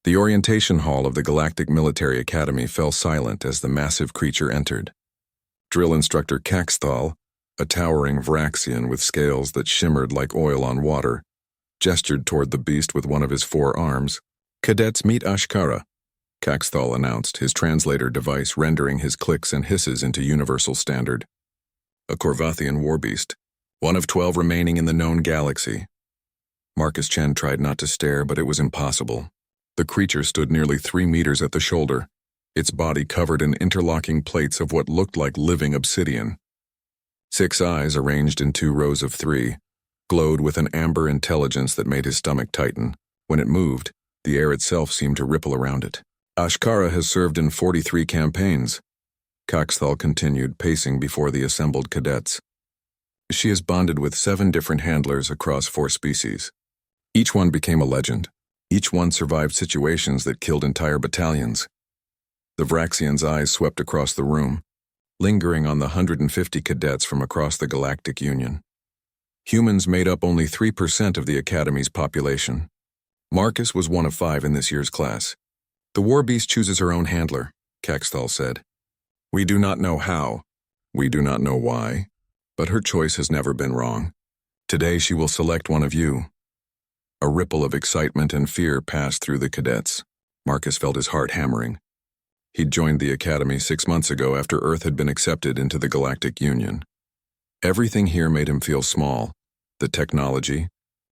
The orientation hall of the Galactic Military Academy fell silent as the massive creature entered. Drill instructor Caxthal, a towering Vraxian with scales that shimmered like oil on water, gestured toward the beast with one of his 4 arms. "Cadets, meet Ashkara," Caxthal announced, his translator device rendering his clicks and hisses into universal standard. A Korvathian warbeast, one of 12 remaining in the known galaxy. Marcus Chen tried not to stare, but it was impossible. The creature stood nearly 3 meters at the shoulder, its body covered in interlocking plates of what looked like living obsidian. 6 eyes, arranged in 2 rows of 3, glowed with an amber intelligence that made his stomach tighten. When it moved, the air itself seemed to ripple around it. "Ashkara has served in 43 campaigns," Caxthal continued, pacing before the assembled cadets. "She has bonded with 7 different handlers across 4 species. Each one became a legend. Each one survived situations that killed entire battalions." The Vraxian's eyes swept across the room, lingering on the 150 cadets from across the Galactic Union. Humans made up only 3% of the Academy's population. Marcus was one of 5 in this year's class. "The warbeast chooses her own handler," Caxthal said. "We do not know how. We do not know why. But her choice has never been wrong. Today she will select one of you." A ripple of excitement and fear passed through the cadets. Marcus felt his heart hammering. He'd joined the Academy 6 months ago after Earth had been accepted into the Galactic Union. Everything here made him feel small. The technology,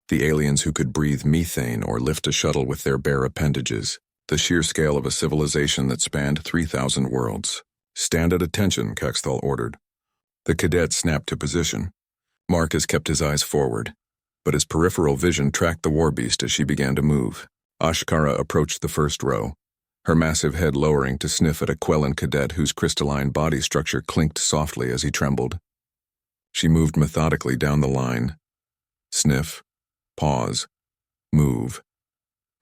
the aliens who could breathe methane or lift a shuttle with their bare appendages, the sheer scale of a civilization that spanned 3,000 worlds. "Stand at attention," Caxthal ordered. The cadets snapped to position. Marcus kept his eyes forward, but his peripheral vision tracked the warbeast as she began to move. Ashkara approached the first row, her massive head lowering to sniff at a Quellan cadet whose crystalline body structure clinked softly as he trembled. She moved methodically down the line. Sniff, pause, move.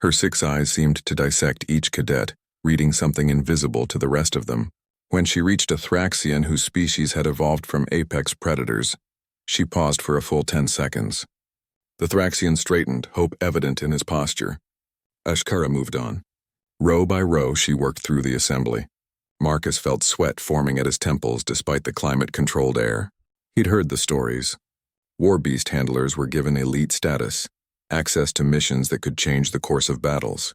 Her 6 eyes seemed to dissect each cadet, reading something invisible to the rest of them. When she reached a Thraxian whose species had evolved from apex predators, she paused for a full 10 seconds. The Thraxian straightened, hope evident in his posture. Ashkara moved on. Row by row, she worked through the assembly. Marcus felt sweat forming at his temples despite the climate-controlled air. He'd heard the stories. Warbeast handlers were given elite status, access to missions that could change the course of battles.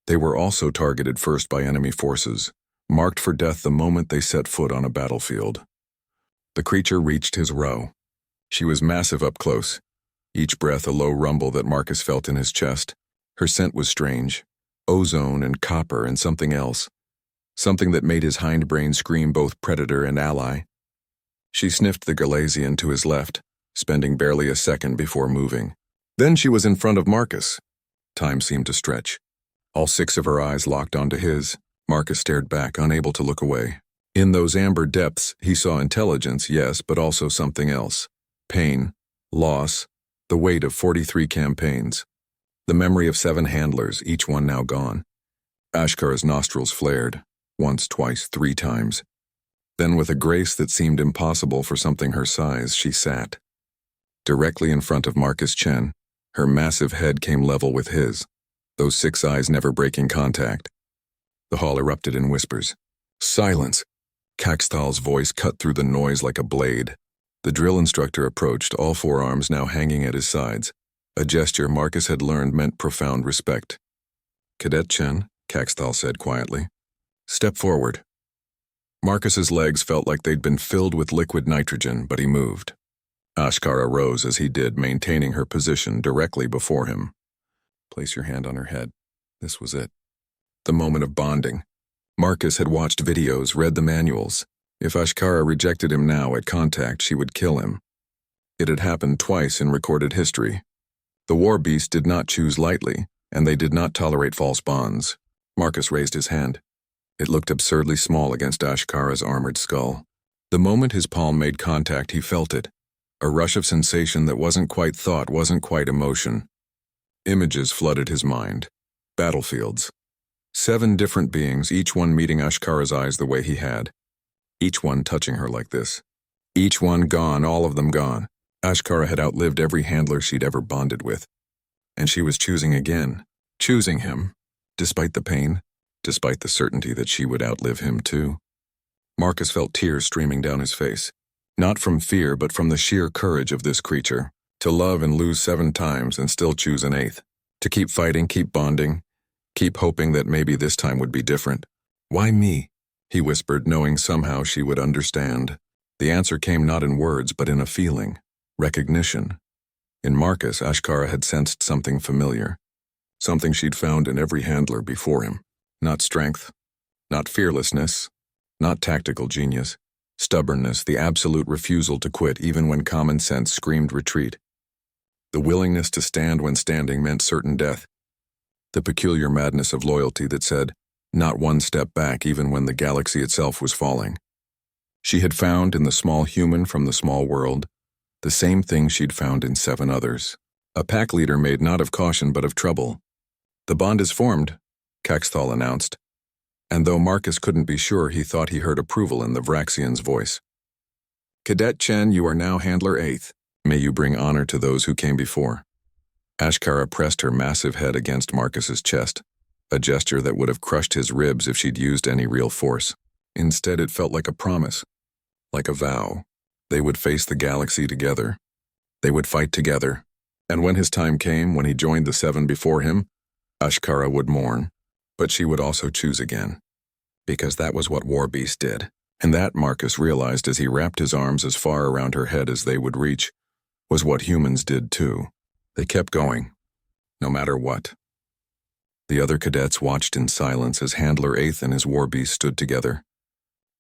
They were also targeted first by enemy forces, marked for death the moment they set foot on a battlefield. The creature reached his row. She was massive up close, each breath a low rumble that Marcus felt in his chest. Her scent was strange, ozone and copper and something else, something that made his hindbrain scream both predator and ally. She sniffed the Galasian to his left, spending barely a second before moving. Then she was in front of Marcus. Time seemed to stretch. All 6 of her eyes locked onto his. Marcus stared back, unable to look away. In those amber depths, he saw intelligence, yes, but also something else. Pain, loss, the weight of 43 campaigns. The memory of 7 handlers, each one now gone. Ashkara's nostrils flared, once, twice, 3 times. Then with a grace that seemed impossible for something her size, she sat. Directly in front of Marcus Chen, her massive head came level with his, those 6 eyes never breaking contact. The hall erupted in whispers. "Silence!" Caxthal's voice cut through the noise like a blade. The drill instructor approached, all 4 arms now hanging at his sides. A gesture Marcus had learned meant profound respect. "Cadet Chen," Caxthal said quietly, "step forward." Marcus's legs felt like they'd been filled with liquid nitrogen, but he moved. Ashkara rose as he did, maintaining her position directly before him. "Place your hand on her head." This was it. The moment of bonding. Marcus had watched videos, read the manuals. If Ashkara rejected him now at contact, she would kill him. It had happened twice in recorded history. The warbeast did not choose lightly, and they did not tolerate false bonds. Marcus raised his hand. It looked absurdly small against Ashkara's armored skull. The moment his palm made contact, he felt it. A rush of sensation that wasn't quite thought, wasn't quite emotion. Images flooded his mind. Battlefields. 7 different beings, each one meeting Ashkara's eyes the way he had. Each one touching her like this. Each one gone, all of them gone. Ashkara had outlived every handler she'd ever bonded with. And she was choosing again. Choosing him. Despite the pain, despite the certainty that she would outlive him too. Marcus felt tears streaming down his face. Not from fear, but from the sheer courage of this creature. To love and lose 7 times and still choose an 8th. To keep fighting, keep bonding, keep hoping that maybe this time would be different. Why me? He whispered, knowing somehow she would understand. The answer came not in words, but in a feeling. Recognition. In Marcus, Ashkara had sensed something familiar. Something she'd found in every handler before him. Not strength, not fearlessness, not tactical genius. Stubbornness, the absolute refusal to quit even when common sense screamed retreat. The willingness to stand when standing meant certain death. The peculiar madness of loyalty that said, not one step back even when the galaxy itself was falling. She had found in the small human from the small world the same thing she'd found in 7 others. A pack leader made not of caution but of trouble. The bond is formed, Caxthal announced. And though Marcus couldn't be sure, he thought he heard approval in the Vraxian's voice. Cadet Chen, you are now Handler 8th. May you bring honor to those who came before. Ashkara pressed her massive head against Marcus's chest, a gesture that would have crushed his ribs if she'd used any real force. Instead, it felt like a promise, like a vow. They would face the galaxy together. They would fight together. And when his time came, when he joined the 7 before him, Ashkara would mourn, but she would also choose again. Because that was what War Beast did. And that, Marcus realized as he wrapped his arms as far around her head as they would reach, was what humans did too. They kept going, no matter what. The other cadets watched in silence as Handler 8th and his War Beast stood together,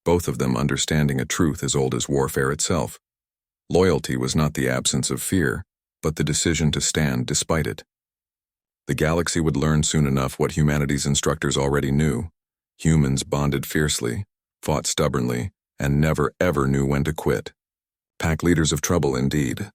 both of them understanding a truth as old as warfare itself. Loyalty was not the absence of fear, but the decision to stand despite it. The galaxy would learn soon enough what humanity's instructors already knew. Humans bonded fiercely, fought stubbornly, and never ever knew when to quit. Pack leaders of trouble indeed,